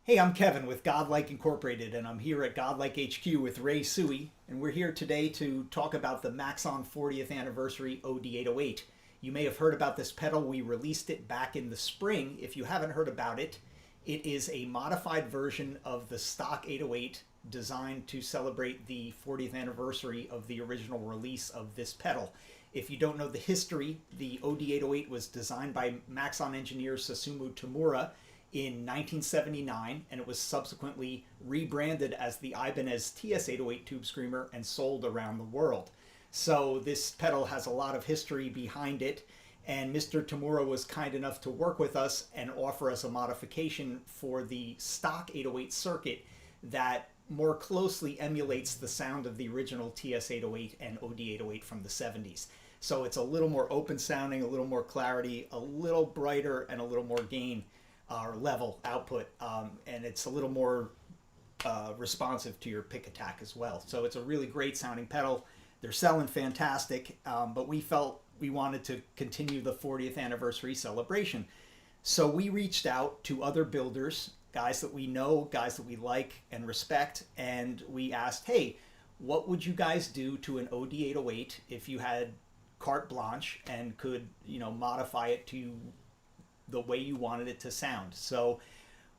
Hey, I'm Kevin with Godlike Incorporated, and I'm here at Godlike HQ with Ray Sui, and we're here today to talk about the Maxon 40th Anniversary OD808. You may have heard about this pedal. We released it back in the spring. If you haven't heard about it, it is a modified version of the stock 808 designed to celebrate the 40th anniversary of the original release of this pedal. If you don't know the history, the OD808 was designed by Maxon engineer Susumu Tamura in 1979, and it was subsequently rebranded as the Ibanez TS808 tube screamer and sold around the world. So this pedal has a lot of history behind it, and Mr. Tamura was kind enough to work with us and offer us a modification for the stock 808 circuit that more closely emulates the sound of the original TS808 and OD808 from the 70s. So it's a little more open sounding, a little more clarity, a little brighter, and a little more gain or level output, and it's a little more responsive to your pick attack as well. So it's a really great sounding pedal. They're selling fantastic, but we felt we wanted to continue the 40th anniversary celebration. So we reached out to other builders, guys that we know, guys that we like and respect, and we asked, hey, what would you guys do to an OD808 if you had carte blanche and could, modify it to the way you wanted it to sound? So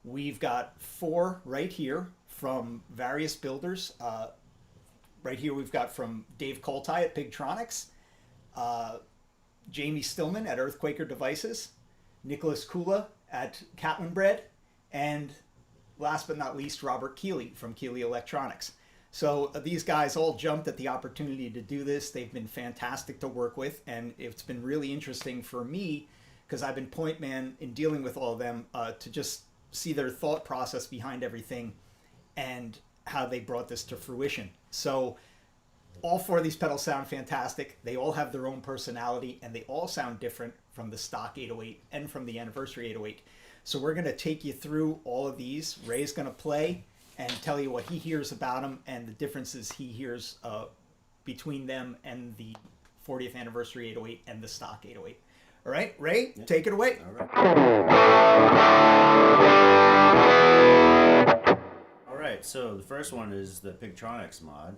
we've got 4 right here from various builders. Right here we've got from Dave Coltai at Pigtronics, Jamie Stillman at Earthquaker Devices, Nicholas Kula at Catlin Bread, and last but not least, Robert Keeley from Keeley Electronics. So these guys all jumped at the opportunity to do this. They've been fantastic to work with, and it's been really interesting for me because I've been point man in dealing with all of them, to just see their thought process behind everything and how they brought this to fruition. So all 4 of these pedals sound fantastic. They all have their own personality, and they all sound different from the stock 808 and from the anniversary 808. So we're going to take you through all of these. Ray's going to play and tell you what he hears about them and the differences he hears between them and the 40th anniversary 808 and the stock 808. All right, Ray, take it away. All right, so the first one is the Pigtronics mod.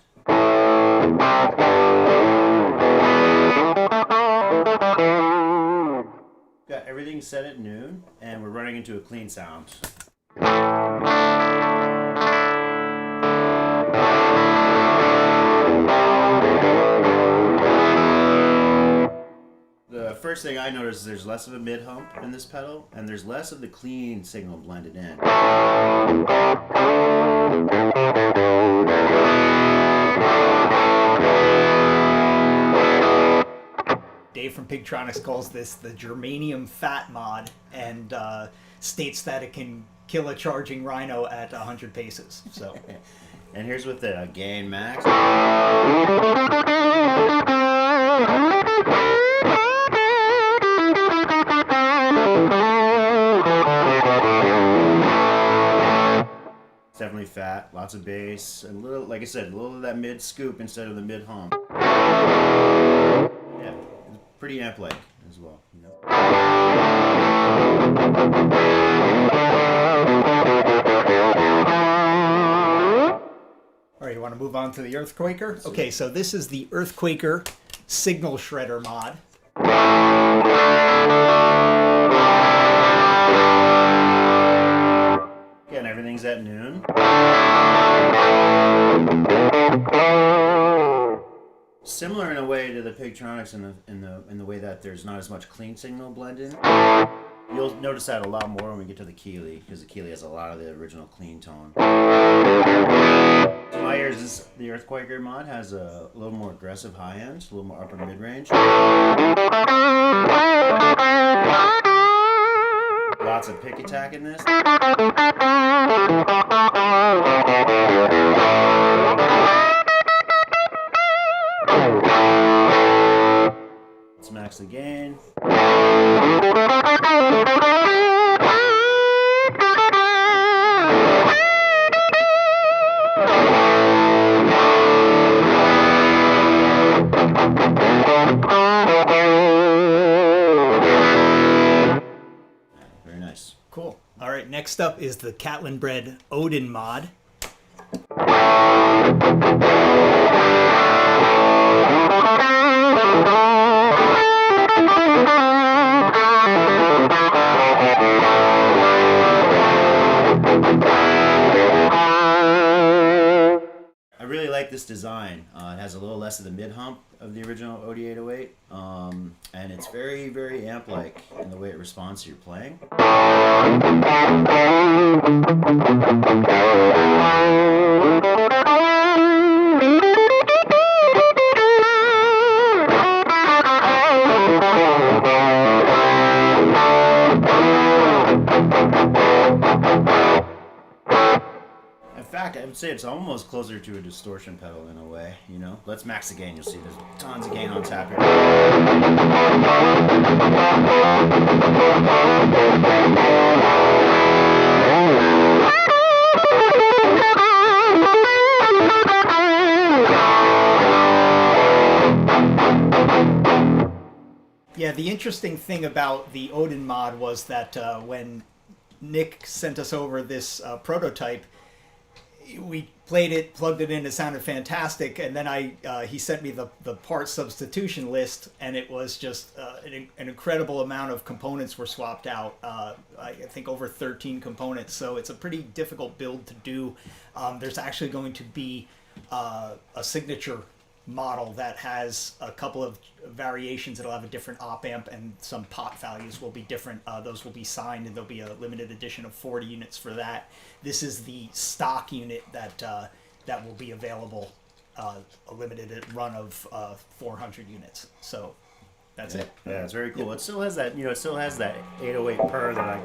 Got everything set at noon, and we're running into a clean sound. The first thing I noticed is there's less of a mid hump in this pedal, and there's less of the clean signal blended in. Dave from Pigtronics calls this the germanium fat mod, and states that it can kill a charging rhino at 100 paces. So, And here's with the gain max. It's definitely fat, lots of bass, and a little, like I said, a little of that mid scoop instead of the mid hump. Yeah, it's pretty amp-like as well. all right, you want to move on to the Earthquaker? Okay, so this is the Earthquaker Signal Shredder mod. Again, everything's at noon. Similar in a way to the Pigtronics in the way that there's not as much clean signal blend in. You'll notice that a lot more when we get to the Keeley, because the Keeley has a lot of the original clean tone. To my ears, the Earthquaker mod has a little more aggressive high end, a little more upper mid range. Lots of pick attack in this. Let's max the gain. Next up is the Catlin Bred Odin mod. I really like this design. It has a little less of the mid hump of the original OD808, and it's very, very amp-like in the way it responds to your playing. In fact, I would say it's almost closer to a distortion pedal in a way, you know? Let's max the gain. You'll see there's tons of gain on tap here. Yeah, the interesting thing about the Odin mod was that when Nick sent us over this prototype, we played it, plugged it in, it sounded fantastic, and then he sent me the part substitution list, and it was just an incredible amount of components were swapped out. I think over 13 components, so it's a pretty difficult build to do. There's actually going to be a signature model that has a couple of variations. It'll have a different op amp, and some pot values will be different. Those will be signed, and there'll be a limited edition of 40 units for that. This is the stock unit that will be available, a limited run of 400 units. So that's it. Yeah, it's very cool. Yep. It still has that, it still has that 808 purr that I.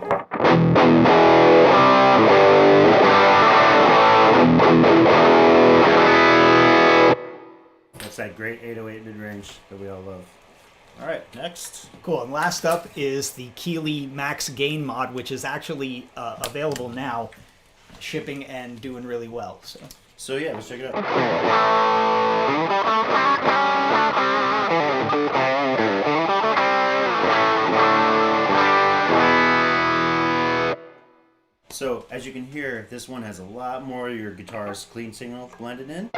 That's that great 808 mid-range that we all love. All right, next. Cool. And last up is the Keeley Max Gain mod, which is actually available now, shipping and doing really well. So yeah, let's check it out. So as you can hear, this one has a lot more of your guitar's clean signal blended in.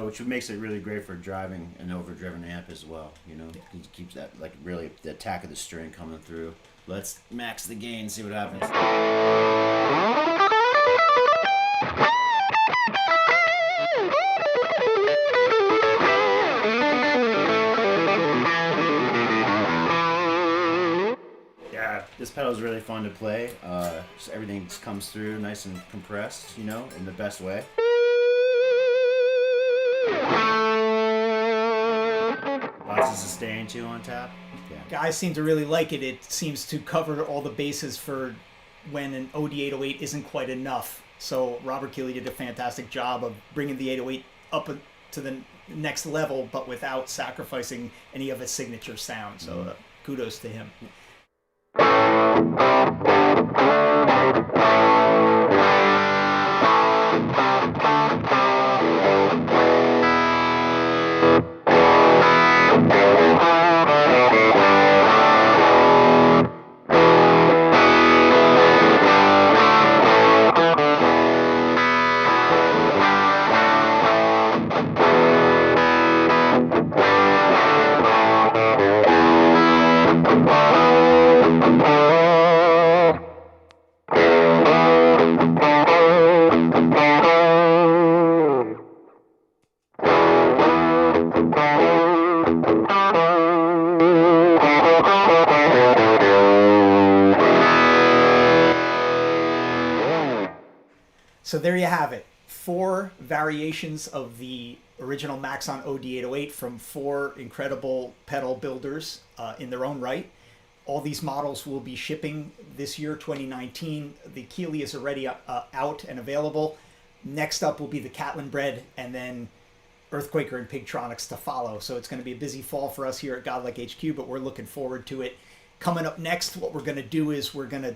Which makes it really great for driving an overdriven amp as well. It keeps that, like, really the attack of the string coming through. Let's max the gain, see what happens. Yeah, this pedal is really fun to play. Just everything just comes through nice and compressed, in the best way. Lots of sustain too on tap. Yeah. Guys seem to really like it. It seems to cover all the bases for when an OD808 isn't quite enough. So Robert Keeley did a fantastic job of bringing the 808 up to the next level, but without sacrificing any of its signature sound. So kudos to him. So there you have it. 4 variations of the original Maxon OD808 from 4 incredible pedal builders in their own right. All these models will be shipping this year, 2019. The Keeley is already out and available. Next up will be the Catlin Bred, and then Earthquaker and Pigtronics to follow. So it's going to be a busy fall for us here at Godlike HQ, but we're looking forward to it. Coming up next, what we're going to do is we're going to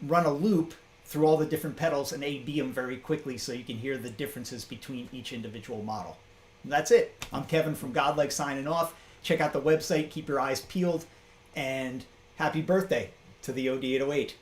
run a loop through all the different pedals and A/B them very quickly so you can hear the differences between each individual model. And that's it. I'm Kevin from Godlike signing off. Check out the website, keep your eyes peeled, and happy birthday to the OD808.